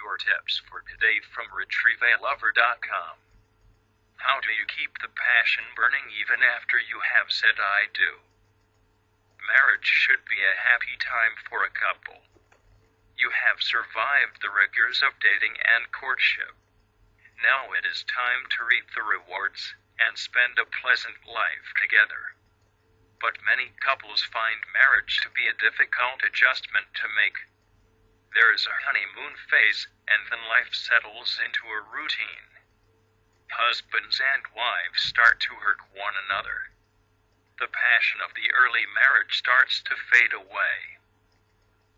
your tips for today from retrievealover.com. How do you keep the passion burning even after you have said I do? Marriage should be a happy time for a couple. You have survived the rigors of dating and courtship. Now it is time to reap the rewards and spend a pleasant life together. But many couples find marriage to be a difficult adjustment to make. There is a honeymoon phase, and then life settles into a routine. Husbands and wives start to hurt one another. The passion of the early marriage starts to fade away.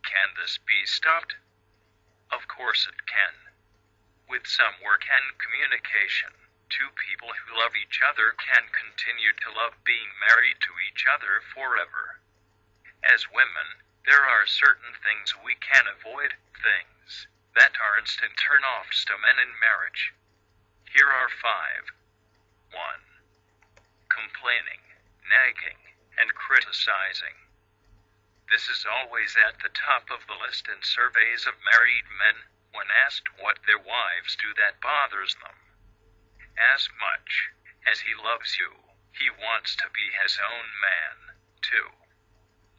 Can this be stopped? Of course it can. With some work and communication, two people who love each other can continue to love being married to each other forever. As women, there are certain things we can avoid, things that are instant turn-offs to men in marriage. Here are 5. 1. Complaining, nagging, and criticizing. This is always at the top of the list in surveys of married men when asked what their wives do that bothers them. As much as he loves you, he wants to be his own man, too.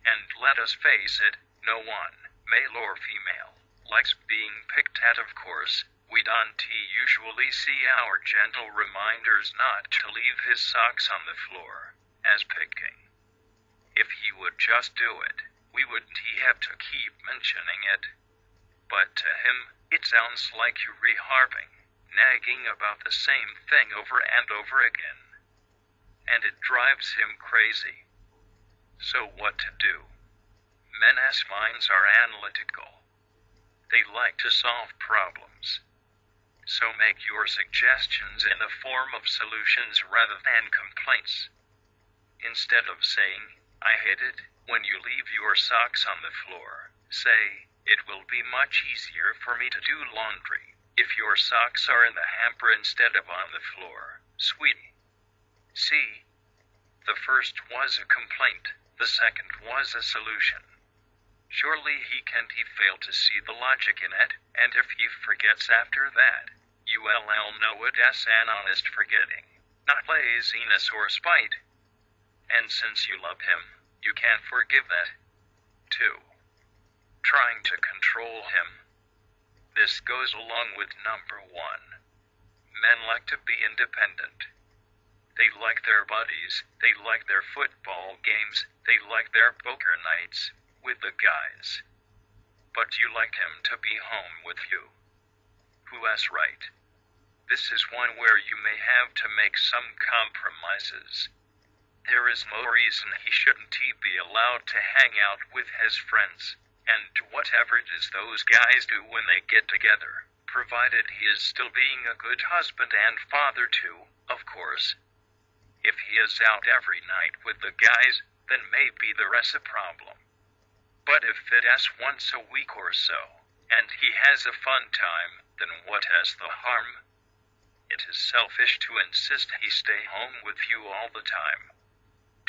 And let us face it, no one, male or female, likes being picked at. Of course, we don't usually see our gentle reminders not to leave his socks on the floor as picking. If he would just do it, we wouldn't have to keep mentioning it. But to him, it sounds like you reharping, nagging about the same thing over and over again. And it drives him crazy. So what to do? Men's minds are analytical. They like to solve problems. So make your suggestions in the form of solutions rather than complaints. Instead of saying, I hate it when you leave your socks on the floor, say, it will be much easier for me to do laundry if your socks are in the hamper instead of on the floor, sweetie. See? The first was a complaint, the second was a solution. Surely he can't fail to see the logic in it, and if he forgets after that, you'll know it as an honest forgetting, not laziness or spite. And since you love him, you can't forgive that. 2. Trying to control him. This goes along with number 1. Men like to be independent. They like their buddies, they like their football games, they like their poker nights with the guys. But you like him to be home with you. Who is right? This is one where you may have to make some compromises. There is no reason he shouldn't be allowed to hang out with his friends, and do whatever it is those guys do when they get together, provided he is still being a good husband and father too, of course. If he is out every night with the guys, then maybe there is a problem. But if it is once a week or so, and he has a fun time, then what is the harm? It is selfish to insist he stay home with you all the time.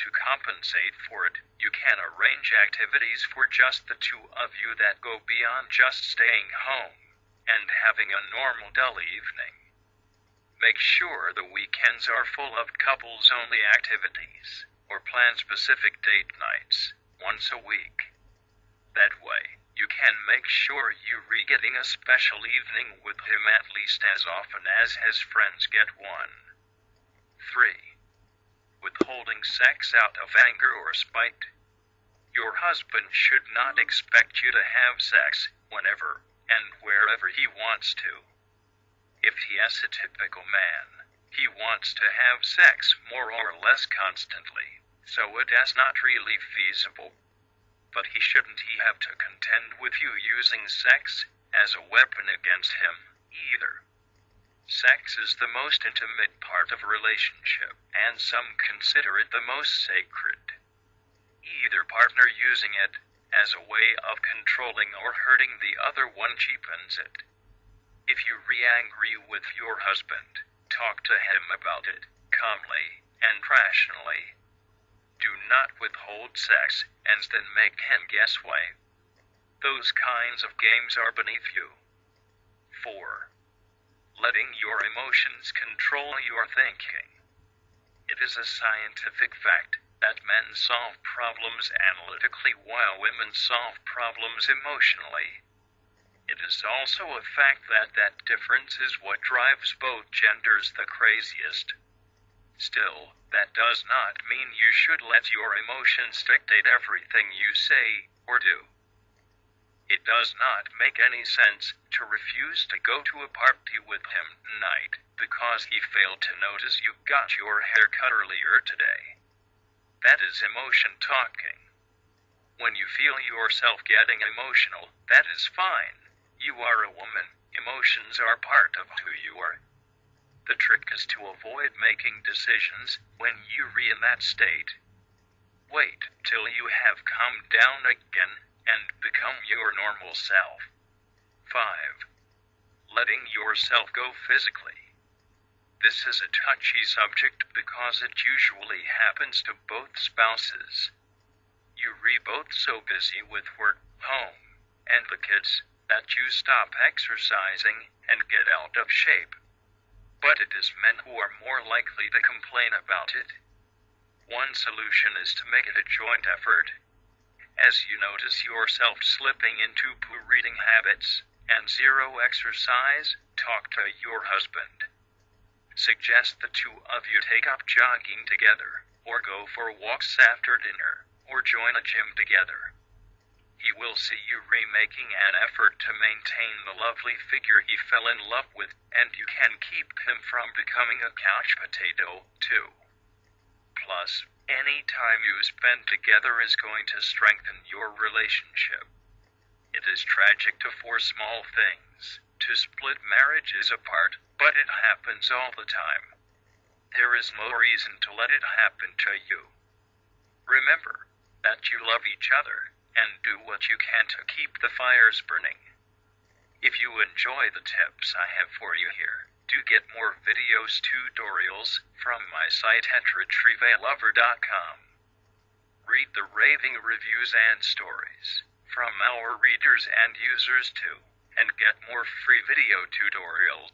To compensate for it, you can arrange activities for just the two of you that go beyond just staying home and having a normal dull evening. Make sure the weekends are full of couples-only activities, or plan specific date nights, once a week. That way, you can make sure you're getting a special evening with him at least as often as his friends get one. 3. Withholding sex out of anger or spite. Your husband should not expect you to have sex whenever and wherever he wants to. If he is a typical man, he wants to have sex more or less constantly, so it is not really feasible. But he shouldn't have to contend with you using sex as a weapon against him, either. Sex is the most intimate part of a relationship, and some consider it the most sacred. Either partner using it as a way of controlling or hurting the other one cheapens it. If you're angry with your husband, talk to him about it, calmly and rationally. Do not withhold sex and then make him guess why. Those kinds of games are beneath you. 4. Letting your emotions control your thinking. It is a scientific fact that men solve problems analytically while women solve problems emotionally. It is also a fact that that difference is what drives both genders the craziest. Still, that does not mean you should let your emotions dictate everything you say or do. It does not make any sense to refuse to go to a party with him tonight because he failed to notice you got your hair cut earlier today. That is emotion talking. When you feel yourself getting emotional, that is fine. You are a woman. Emotions are part of who you are. The trick is to avoid making decisions when you're in that state. Wait till you have calmed down again and become your normal self. 5. Letting yourself go physically. This is a touchy subject because it usually happens to both spouses. You're both so busy with work, home, and the kids that you stop exercising and get out of shape. But it is men who are more likely to complain about it. One solution is to make it a joint effort. As you notice yourself slipping into poor eating habits and zero exercise, talk to your husband. Suggest the two of you take up jogging together, or go for walks after dinner, or join a gym together. He will see you remaking an effort to maintain the lovely figure he fell in love with, and you can keep him from becoming a couch potato, too. Plus, any time you spend together is going to strengthen your relationship. It is tragic to force small things, to split marriages apart, but it happens all the time. There is no reason to let it happen to you. Remember that you love each other, and do what you can to keep the fires burning. If you enjoy the tips I have for you here, do get more videos tutorials from my site at retrievealover.com. Read the raving reviews and stories from our readers and users too, and get more free video tutorials.